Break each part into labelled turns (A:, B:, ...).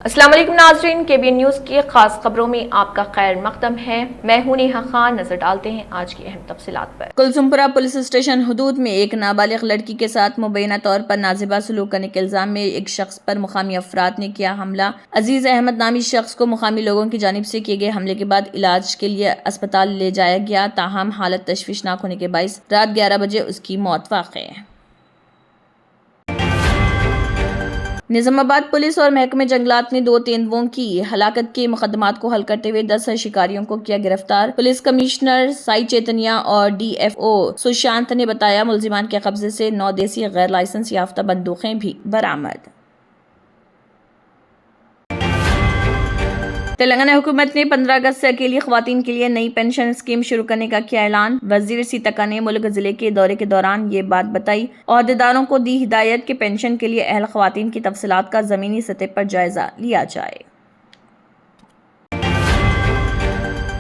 A: अस्सलाम वालेकुम नाज़रीन, केबीएन न्यूज़ की खास खबरों में आपका खैर मकदम है। मैं हूं नेहा खान। नजर डालते हैं आज की अहम तफसीलात पर।
B: कुलसुमपुरा पुलिस स्टेशन हुदूद में एक नाबालिग लड़की के साथ मुबैना तौर पर नाजिबा सलूक करने के इल्जाम में एक शख्स पर मुकामी अफराद ने किया हमला। अजीज अहमद नामी शख्स को मुकामी लोगों की जानिब से किए गए हमले के बाद इलाज के लिए अस्पताल ले जाया गया, ताहम हालत तशवीशनाक होने के बाइस रात 11 बजे उसकी मौत वाक़ई है। निजामाबाद पुलिस और महकमे जंगलात ने 2 तेंदुओं की हलाकत के मुकदमात को हल करते हुए 10 शिकारियों को किया गिरफ्तार। पुलिस कमिश्नर साई चैतन्या और DFO सुशांत ने बताया, मुलजिमान के कब्जे से 9 देसी गैर लाइसेंस याफ्ता बंदूकें भी बरामद। तेलंगाना हुकूमत ने 15 अगस्त से अकेली खवातीन के लिए नई पेंशन स्कीम शुरू करने का किया ऐलान। वजीर सीतका ने मुल्क जिले के दौरे के दौरान ये बात बताई। ओहदेदारों को दी हिदायत कि पेंशन के लिए अहल खवातीन की तफसीलात का जमीनी सतह पर जायजा लिया जाए।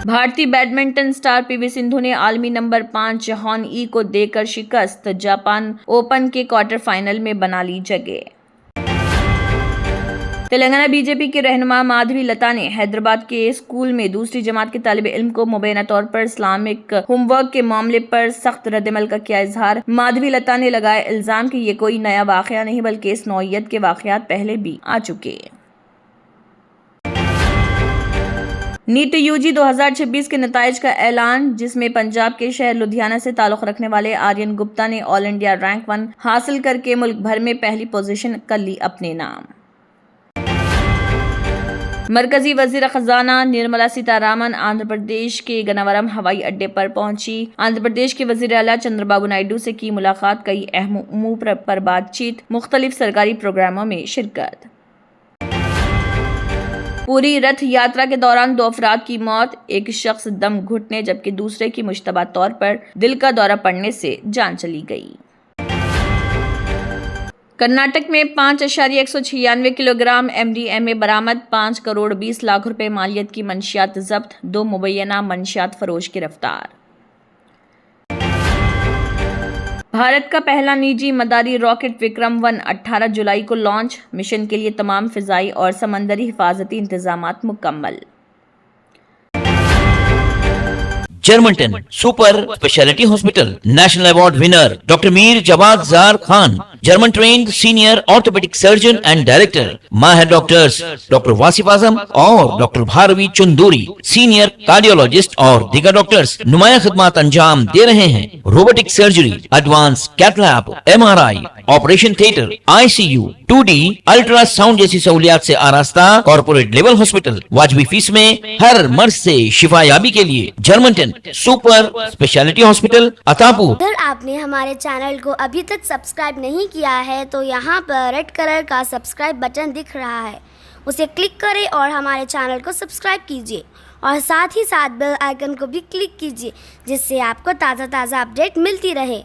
B: भारतीय बैडमिंटन स्टार PV सिंधु ने आलमी नंबर 5 हॉन ई को देकर शिकस्त। जापान ओपन के क्वार्टर फाइनल में बना ली जगह। तेलंगाना बीजेपी के रहनुमा माधवी लता ने हैदराबाद के स्कूल में दूसरी जमात के तालिब इल्म को मुबैना तौर पर इस्लामिक होमवर्क के मामले पर सख्त रद्दमल का किया इजहार। माधवी लता ने लगाया इल्जाम कि ये कोई नया वाकया नहीं बल्कि इस नौइयत के वाकयात पहले भी आ चुके। नीट UG 2026 के नताइज का ऐलान, जिसमें पंजाब के शहर लुधियाना से ताल्लुक रखने वाले आर्यन गुप्ता ने ऑल इंडिया रैंक 1 हासिल करके मुल्क भर में पहली पोजीशन कर ली अपने नाम। मरकजी वजीर खजाना निर्मला सीतारामन आंध्र प्रदेश के गनावरम हवाई अड्डे पर पहुंची। आंध्र प्रदेश के वजीर आला चंद्रबाबू नायडू से की मुलाकात, कई अहम उमूर पर बातचीत, मुख्तलिफ सरकारी प्रोग्रामों में शिरकत। पूरी रथ यात्रा के दौरान 2 अफराद की मौत, एक शख्स दम घुटने जबकि दूसरे की मुश्तबा तौर पर दिल का दौरा पड़ने से जान चली गई। कर्नाटक में 5.196 किलोग्राम MDMA बरामद, 5 करोड़ 20 लाख रुपए मालियत की मंशियात जब्त, 2 मुबैना मंशियात फरोश गिरफ्तार। भारत का पहला निजी मदारी रॉकेट विक्रम-1 18 जुलाई को लॉन्च। मिशन के लिए तमाम फिजाई और समंदरी हिफाजती इंतजामात मुकम्मल।
C: जर्मनटन super speciality hospital national award winner doctor Mir Jawad Zar Khan, German trained senior orthopaedic surgeon and director. माहिर डॉक्टर्स डॉक्टर वासिफ आजम और doctor Bharvi Chanduri, senior cardiologist और दीगर डॉक्टर्स नुमाया खिदमत अंजाम दे रहे हैं। Robotic surgery, advance cath lab, MRI, operation theatre, ICU, 2D ultrasound जैसी सहूलियात से आरास्ता कॉर्पोरेट लेवल हॉस्पिटल। वाजबी फीस में हर मर्ज से शिफायाबी के लिए Germanton super speciality hospital Attapur.
D: अगर आपने हमारे चैनल को अभी तक सब्सक्राइब नहीं किया है तो यहाँ पर रेड कलर का सब्सक्राइब बटन दिख रहा है, उसे क्लिक करें और हमारे चैनल को सब्सक्राइब कीजिए और साथ ही साथ बेल आइकन को भी क्लिक कीजिए, जिससे आपको ताज़ा अपडेट मिलती रहे।